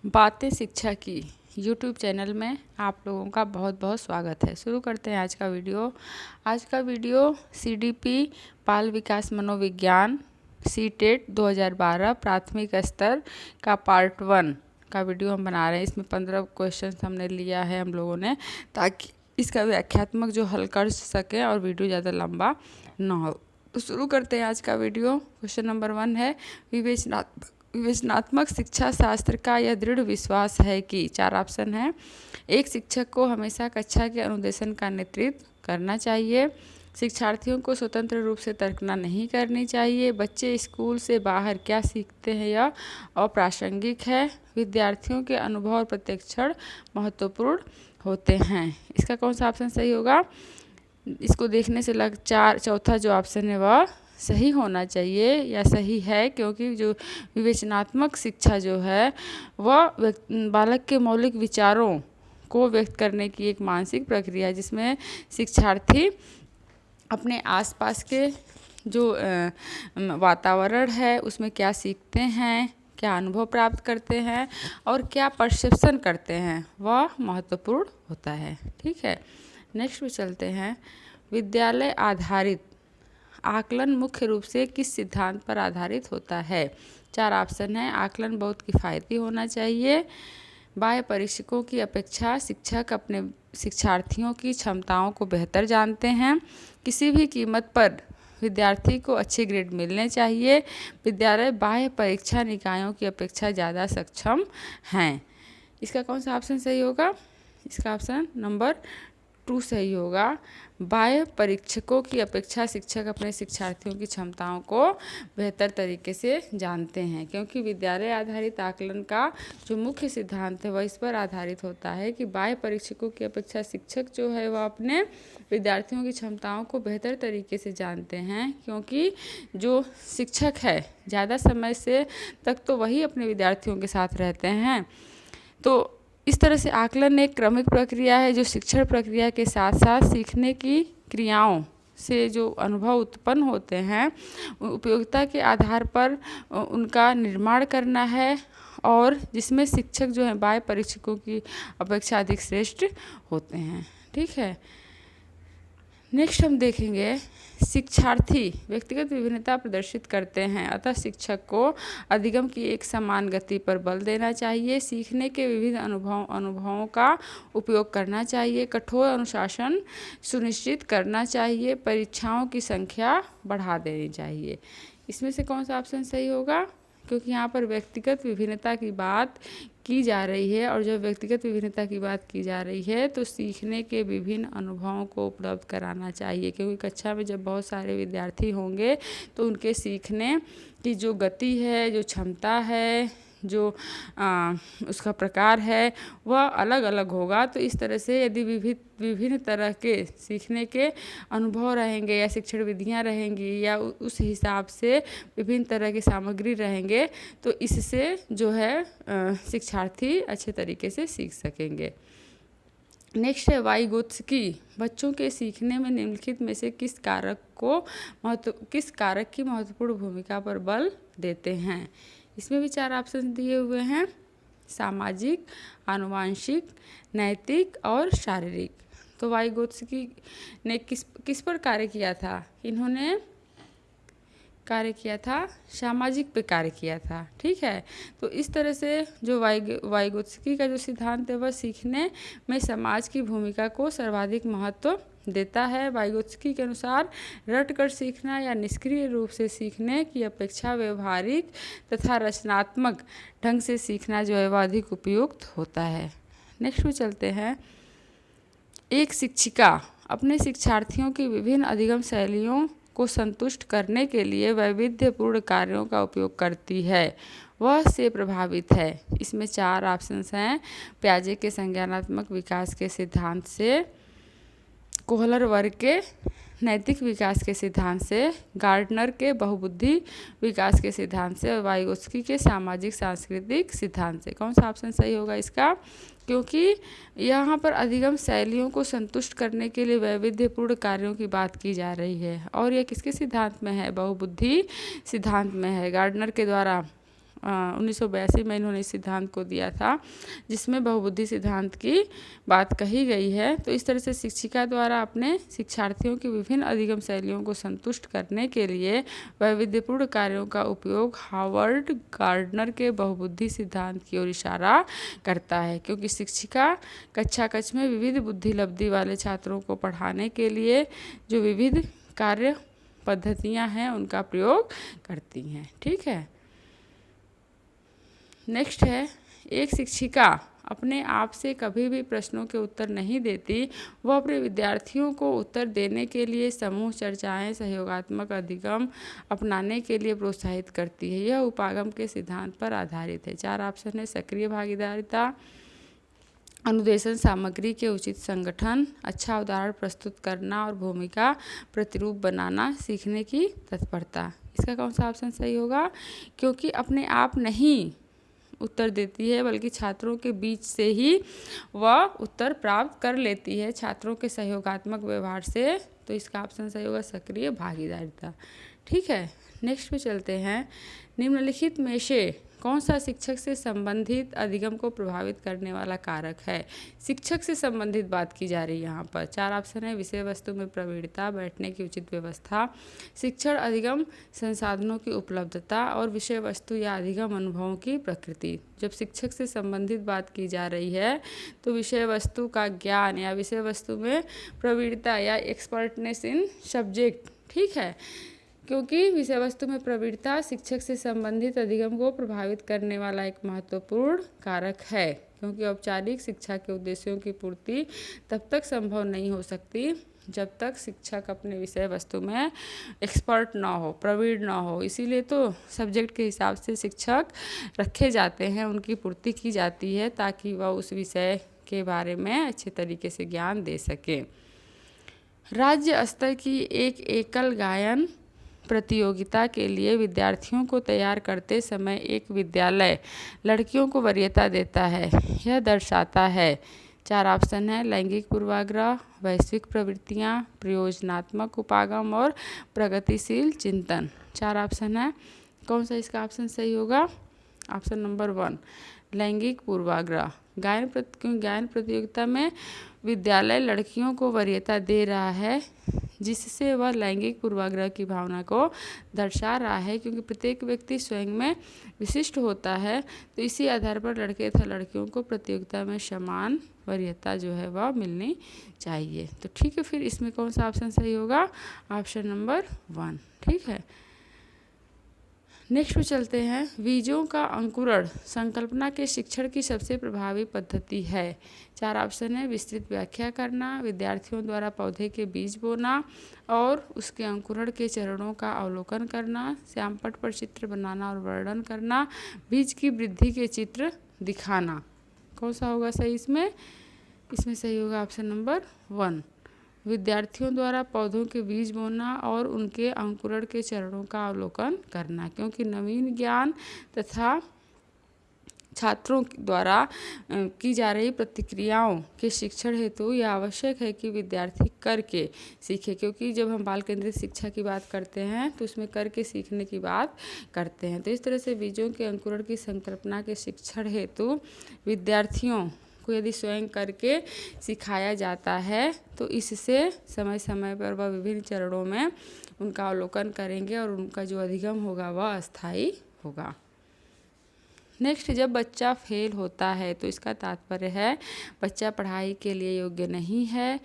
बातें शिक्षा की यूट्यूब चैनल में आप लोगों का बहुत बहुत स्वागत है। शुरू करते हैं आज का वीडियो। आज का वीडियो सीडीपी बाल विकास मनोविज्ञान सीटेट 2012 प्राथमिक स्तर का पार्ट 1 का वीडियो हम बना रहे हैं। इसमें 15 क्वेश्चन हमने लिया है हम लोगों ने, ताकि इसका व्याख्यात्मक जो हल कर सकें और वीडियो ज़्यादा लंबा ना हो। तो शुरू करते हैं आज का वीडियो। क्वेश्चन नंबर 1 है, विवेचनात्मक शिक्षा शास्त्र का यह दृढ़ विश्वास है कि, 4 ऑप्शन है। एक शिक्षक को हमेशा कक्षा के अनुदेशन का नेतृत्व करना चाहिए। शिक्षार्थियों को स्वतंत्र रूप से तर्कना नहीं करनी चाहिए। बच्चे स्कूल से बाहर क्या सीखते हैं यह अप्रासंगिक है। विद्यार्थियों के अनुभव और प्रशिक्षण महत्वपूर्ण होते हैं। इसका कौन सा ऑप्शन सही होगा? इसको देखने से चौथा जो ऑप्शन है वह सही होना चाहिए या सही है, क्योंकि जो विवेचनात्मक शिक्षा जो है वह बालक के मौलिक विचारों को व्यक्त करने की एक मानसिक प्रक्रिया है, जिसमें शिक्षार्थी अपने आसपास के जो वातावरण है उसमें क्या सीखते हैं, क्या अनुभव प्राप्त करते हैं और क्या परसेप्शन करते हैं, वह महत्वपूर्ण होता है। ठीक है, नेक्स्ट पे चलते हैं। विद्यालय आधारित आकलन मुख्य रूप से किस सिद्धांत पर आधारित होता है? 4 ऑप्शन है। आकलन बहुत किफ़ायती होना चाहिए। बाह्य परीक्षकों की अपेक्षा शिक्षक अपने शिक्षार्थियों की क्षमताओं को बेहतर जानते हैं। किसी भी कीमत पर विद्यार्थी को अच्छे ग्रेड मिलने चाहिए। विद्यालय बाह्य परीक्षा निकायों की अपेक्षा ज़्यादा सक्षम हैं। इसका कौन सा ऑप्शन सही होगा? इसका ऑप्शन नंबर 2 सही होगा। बाह्य परीक्षकों की अपेक्षा शिक्षक अपने शिक्षार्थियों की क्षमताओं को बेहतर तरीके से जानते हैं, क्योंकि विद्यालय आधारित आकलन का जो मुख्य सिद्धांत है वह इस पर आधारित होता है कि बाह्य परीक्षकों की अपेक्षा शिक्षक जो है वह अपने विद्यार्थियों की क्षमताओं को बेहतर तरीके से जानते हैं, क्योंकि जो शिक्षक है ज़्यादा समय से तक तो वही अपने विद्यार्थियों के साथ रहते हैं। तो इस तरह से आकलन एक क्रमिक प्रक्रिया है जो शिक्षण प्रक्रिया के साथ साथ सीखने की क्रियाओं से जो अनुभव उत्पन्न होते हैं उपयोगिता के आधार पर उनका निर्माण करना है, और जिसमें शिक्षक जो है बाह्य परीक्षकों की अपेक्षा अधिक श्रेष्ठ होते हैं। ठीक है, नेक्स्ट हम देखेंगे, शिक्षार्थी व्यक्तिगत विभिन्नता प्रदर्शित करते हैं, अतः शिक्षक को अधिगम की एक समान गति पर बल देना चाहिए। सीखने के विभिन्न अनुभवों का उपयोग करना चाहिए। कठोर अनुशासन सुनिश्चित करना चाहिए। परीक्षाओं की संख्या बढ़ा देनी चाहिए। इसमें से कौन सा ऑप्शन सही होगा? क्योंकि यहाँ पर व्यक्तिगत विभिन्नता की बात की जा रही है, और जब व्यक्तिगत विभिन्नता की बात की जा रही है तो सीखने के विभिन्न अनुभवों को उपलब्ध कराना चाहिए, क्योंकि कक्षा में जब बहुत सारे विद्यार्थी होंगे तो उनके सीखने की जो गति है, जो क्षमता है, जो उसका प्रकार है वह अलग अलग होगा। तो इस तरह से यदि विभिन्न तरह के सीखने के अनुभव रहेंगे या शिक्षण विधियाँ रहेंगी या उस हिसाब से विभिन्न तरह की सामग्री रहेंगे तो इससे जो है शिक्षार्थी अच्छे तरीके से सीख सकेंगे। नेक्स्ट है वाइगोत्स्की बच्चों के सीखने में निम्नलिखित में से किस कारक की महत्वपूर्ण भूमिका पर बल देते हैं? इसमें भी 4 ऑप्शन दिए हुए हैं। सामाजिक, आनुवांशिक, नैतिक और शारीरिक। तो वाइगोत्स्की ने किस पर कार्य किया था? इन्होंने कार्य किया था सामाजिक पे कार्य किया था। ठीक है, तो इस तरह से जो वाइगोत्स्की का जो सिद्धांत है वह सीखने में समाज की भूमिका को सर्वाधिक महत्व देता है। वाइगोत्स्की के अनुसार रटकर सीखना या निष्क्रिय रूप से सीखने की अपेक्षा व्यवहारिक तथा रचनात्मक ढंग से सीखना जो है वह अधिक उपयुक्त होता है। नेक्स्ट में चलते हैं। एक शिक्षिका अपने शिक्षार्थियों की विभिन्न अधिगम शैलियों को संतुष्ट करने के लिए वैविध्यपूर्ण कार्यों का उपयोग करती है, वह से प्रभावित है। इसमें 4 ऑप्शंस हैं। प्याजे के संज्ञानात्मक विकास के सिद्धांत से, कोहलर वर्ग के नैतिक विकास के सिद्धांत से, गार्डनर के बहुबुद्धि विकास के सिद्धांत से और वाइगोत्स्की के सामाजिक सांस्कृतिक सिद्धांत से। कौन सा ऑप्शन सही होगा इसका? क्योंकि यहाँ पर अधिगम शैलियों को संतुष्ट करने के लिए वैविध्यपूर्ण कार्यों की बात की जा रही है, और यह किसके सिद्धांत में है? बहुबुद्धि सिद्धांत में है। गार्डनर के द्वारा 1982 में इन्होंने इस सिद्धांत को दिया था, जिसमें बहुबुद्धि सिद्धांत की बात कही गई है। तो इस तरह से शिक्षिका द्वारा अपने शिक्षार्थियों की विभिन्न अधिगम शैलियों को संतुष्ट करने के लिए वैविध्यपूर्ण कार्यों का उपयोग हार्वर्ड गार्डनर के बहुबुद्धि सिद्धांत की ओर इशारा करता है, क्योंकि शिक्षिका कक्षा कक्ष में विविध बुद्धि लब्धि वाले छात्रों को पढ़ाने के लिए जो विविध कार्य पद्धतियां हैं उनका प्रयोग करती हैं। ठीक है। नेक्स्ट है, एक शिक्षिका अपने आप से कभी भी प्रश्नों के उत्तर नहीं देती, वह अपने विद्यार्थियों को उत्तर देने के लिए समूह चर्चाएं, सहयोगात्मक अधिगम अपनाने के लिए प्रोत्साहित करती है। यह उपागम के सिद्धांत पर आधारित है। 4 ऑप्शन है, सक्रिय भागीदारिता, अनुदेशन सामग्री के उचित संगठन, अच्छा उदाहरण प्रस्तुत करना और भूमिका प्रतिरूप बनाना, सीखने की तत्परता। इसका कौन सा ऑप्शन सही होगा? क्योंकि अपने आप नहीं उत्तर देती है बल्कि छात्रों के बीच से ही वह उत्तर प्राप्त कर लेती है, छात्रों के सहयोगात्मक व्यवहार से। तो इसका ऑप्शन सही होगा सक्रिय भागीदारिता। ठीक है। नेक्स्ट पे चलते हैं। निम्नलिखित में से कौन सा शिक्षक से संबंधित अधिगम को प्रभावित करने वाला कारक है? शिक्षक से संबंधित बात की जा रही है यहाँ पर। 4 ऑप्शन है, विषय वस्तु में प्रवीणता, बैठने की उचित व्यवस्था, शिक्षण अधिगम संसाधनों की उपलब्धता और विषय वस्तु या अधिगम अनुभवों की प्रकृति। जब शिक्षक से संबंधित बात की जा रही है तो विषय वस्तु का ज्ञान या विषय वस्तु में प्रवीणता या एक्सपर्टनेस इन सब्जेक्ट। ठीक है, क्योंकि विषय वस्तु में प्रवीणता शिक्षक से संबंधित अधिगम को प्रभावित करने वाला एक महत्वपूर्ण कारक है, क्योंकि औपचारिक शिक्षा के उद्देश्यों की पूर्ति तब तक संभव नहीं हो सकती जब तक शिक्षक अपने विषय वस्तु में एक्सपर्ट ना हो, प्रवीण ना हो। इसीलिए तो सब्जेक्ट के हिसाब से शिक्षक रखे जाते हैं, उनकी पूर्ति की जाती है ताकि वह उस विषय के बारे में अच्छे तरीके से ज्ञान दे सके। राज्य स्तर की एक एकल गायन प्रतियोगिता के लिए विद्यार्थियों को तैयार करते समय एक विद्यालय लड़कियों को वरीयता देता है। यह दर्शाता है, 4 ऑप्शन है, लैंगिक पूर्वाग्रह, वैश्विक प्रवृत्तियाँ, प्रयोजनात्मक उपागम और प्रगतिशील चिंतन। 4 ऑप्शन है, कौन सा इसका ऑप्शन सही होगा? ऑप्शन नंबर 1 लैंगिक पूर्वाग्रह। गायन प्रतियोगिता में विद्यालय लड़कियों को वरीयता दे रहा है, जिससे वह लैंगिक पूर्वाग्रह की भावना को दर्शा रहा है, क्योंकि प्रत्येक व्यक्ति स्वयं में विशिष्ट होता है। तो इसी आधार पर लड़के तथा लड़कियों को प्रतियोगिता में समान वरीयता जो है वह मिलनी चाहिए। तो ठीक है, फिर इसमें कौन सा ऑप्शन सही होगा? Option number 1। ठीक है। नेक्स्ट पे चलते हैं। बीजों का अंकुरण संकल्पना के शिक्षण की सबसे प्रभावी पद्धति है। 4 ऑप्शन है, विस्तृत व्याख्या करना, विद्यार्थियों द्वारा पौधे के बीज बोना और उसके अंकुरण के चरणों का अवलोकन करना, श्यामपट्ट पर चित्र बनाना और वर्णन करना, बीज की वृद्धि के चित्र दिखाना। कौन सा होगा सही इसमें? इसमें सही होगा ऑप्शन नंबर 1, विद्यार्थियों द्वारा पौधों के बीज बोना और उनके अंकुरण के चरणों का अवलोकन करना, क्योंकि नवीन ज्ञान तथा छात्रों द्वारा की जा रही प्रतिक्रियाओं के शिक्षण हेतु यह आवश्यक है कि विद्यार्थी करके सीखे, क्योंकि जब हम बाल केंद्रित शिक्षा की बात करते हैं तो उसमें करके सीखने की बात करते हैं। तो इस तरह से बीजों के अंकुरण की संकल्पना के शिक्षण हेतु विद्यार्थियों को यदि स्वयं करके सिखाया जाता है तो इससे समय समय पर वह विभिन्न चरणों में उनका अवलोकन करेंगे और उनका जो अधिगम होगा वह अस्थायी होगा। नेक्स्ट, जब बच्चा फेल होता है तो इसका तात्पर्य है बच्चा पढ़ाई के लिए योग्य नहीं है,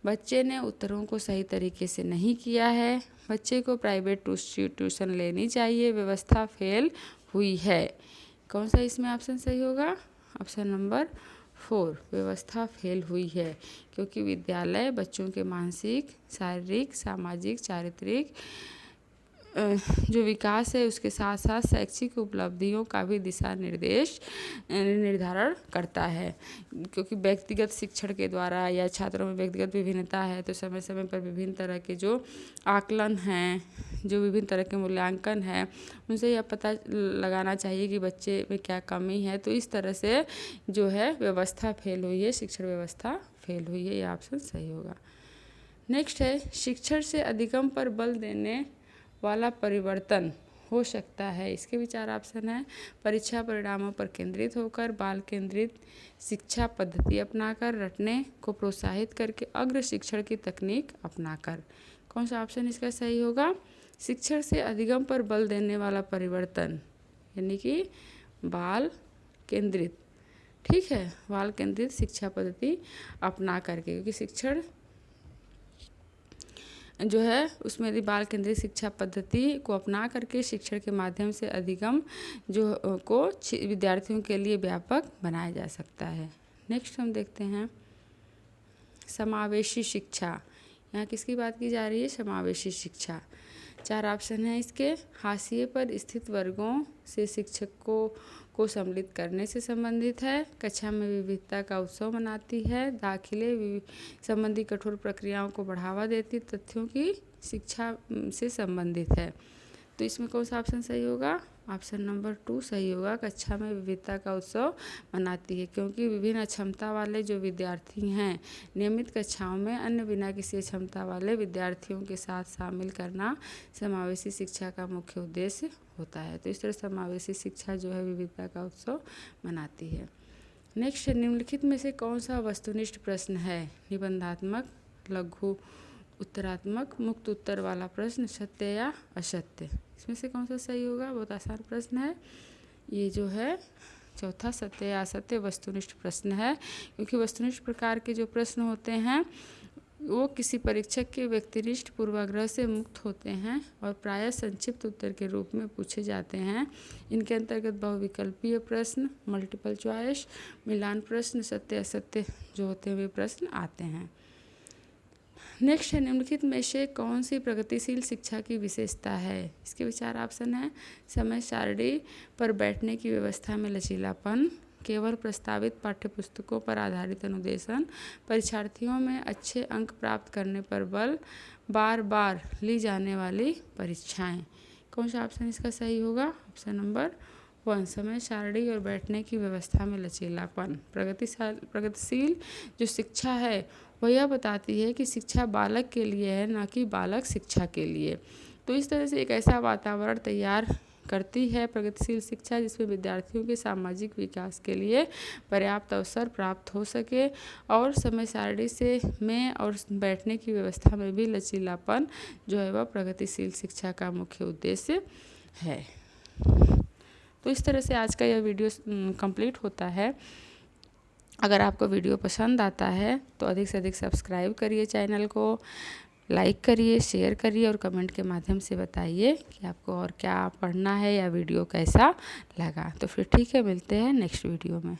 बच्चे ने उत्तरों को सही तरीके से नहीं किया है, बच्चे को प्राइवेट ट्यूशन लेनी चाहिए, व्यवस्था फेल हुई है। कौन सा इसमें ऑप्शन सही होगा? ऑप्शन नंबर 4 व्यवस्था फेल हुई है, क्योंकि विद्यालय बच्चों के मानसिक, शारीरिक, सामाजिक, चारित्रिक जो विकास है उसके साथ साथ शैक्षिक उपलब्धियों का भी दिशा निर्धारण करता है, क्योंकि व्यक्तिगत शिक्षण के द्वारा या छात्रों में व्यक्तिगत विभिन्नता है तो समय समय पर विभिन्न तरह के जो आकलन हैं, जो विभिन्न तरह के मूल्यांकन हैं, उनसे यह पता लगाना चाहिए कि बच्चे में क्या कमी है। तो इस तरह से जो है व्यवस्था फेल हुई है, शिक्षण व्यवस्था फेल हुई है, यह ऑप्शन सही होगा। नेक्स्ट है, शिक्षण से अधिगम पर बल देने वाला परिवर्तन हो सकता है। इसके भी 4 ऑप्शन है। परीक्षा परिणामों पर केंद्रित होकर, बाल केंद्रित शिक्षा पद्धति अपनाकर, रटने को प्रोत्साहित करके, अग्र शिक्षण की तकनीक अपनाकर। कौन सा ऑप्शन इसका सही होगा? शिक्षण से अधिगम पर बल देने वाला परिवर्तन, यानी कि बाल केंद्रित। ठीक है, बाल केंद्रित शिक्षा पद्धति अपना करके, क्योंकि शिक्षण जो है उसमें यदि बाल केंद्रित शिक्षा पद्धति को अपना करके शिक्षण के माध्यम से अधिगम जो को विद्यार्थियों के लिए व्यापक बनाया जा सकता है। नेक्स्ट हम देखते हैं समावेशी शिक्षा। यहाँ किसकी बात की जा रही है? समावेशी शिक्षा। 4 ऑप्शन हैं इसके। हाशिए पर स्थित वर्गों से शिक्षकों को सम्मिलित करने से संबंधित है, कक्षा में विविधता का उत्सव मनाती है, दाखिले संबंधी कठोर प्रक्रियाओं को बढ़ावा देती, तथ्यों की शिक्षा से संबंधित है। तो इसमें कौन सा ऑप्शन सही होगा? ऑप्शन नंबर 2 सही होगा। कक्षा में विविधता का उत्सव मनाती है, क्योंकि विभिन्न क्षमता वाले जो विद्यार्थी हैं नियमित कक्षाओं में अन्य बिना किसी क्षमता वाले विद्यार्थियों के साथ शामिल करना समावेशी शिक्षा का मुख्य उद्देश्य होता है। तो इस तरह समावेशी शिक्षा जो है विविधता का उत्सव मनाती है। नेक्स्ट, निम्नलिखित में से कौन सा वस्तुनिष्ठ प्रश्न है? निबंधात्मक, लघु उत्तरात्मक, मुक्त उत्तर वाला प्रश्न, सत्य या असत्य। इसमें से कौन सा सही होगा? बहुत आसान प्रश्न है ये जो है चौथा, सत्य या असत्य वस्तुनिष्ठ प्रश्न है, क्योंकि वस्तुनिष्ठ प्रकार के जो प्रश्न होते हैं वो किसी परीक्षक के व्यक्तिनिष्ठ पूर्वाग्रह से मुक्त होते हैं और प्रायः संक्षिप्त उत्तर के रूप में पूछे जाते हैं। इनके अंतर्गत बहुविकल्पीय प्रश्न, मल्टीपल चॉइस, मिलान प्रश्न, सत्य असत्य जो होते हैं वे प्रश्न आते हैं। नेक्स्ट है, निम्नलिखित में से कौन सी प्रगतिशील शिक्षा की विशेषता है? इसके विचार ऑप्शन है। समय सारणी पर बैठने की व्यवस्था में लचीलापन, केवल प्रस्तावित पाठ्यपुस्तकों पर आधारित अनुदेशन, परीक्षार्थियों में अच्छे अंक प्राप्त करने पर बल, बार बार ली जाने वाली परीक्षाएं। कौन सा ऑप्शन इसका सही होगा? ऑप्शन नंबर 1, समय सारणी और बैठने की व्यवस्था में लचीलापन। प्रगतिशील जो शिक्षा है वह यह बताती है कि शिक्षा बालक के लिए है, न कि बालक शिक्षा के लिए। तो इस तरह से एक ऐसा वातावरण तैयार करती है प्रगतिशील शिक्षा जिसमें विद्यार्थियों के सामाजिक विकास के लिए पर्याप्त अवसर प्राप्त हो सके और समय सारणी से में और बैठने की व्यवस्था में भी लचीलापन जो है वह प्रगतिशील शिक्षा का मुख्य उद्देश्य है। तो इस तरह से आज का यह वीडियो कंप्लीट होता है। अगर आपको वीडियो पसंद आता है तो अधिक से अधिक सब्सक्राइब करिए चैनल को, लाइक करिए, शेयर करिए और कमेंट के माध्यम से बताइए कि आपको और क्या पढ़ना है या वीडियो कैसा लगा। तो फिर ठीक है, मिलते हैं नेक्स्ट वीडियो में।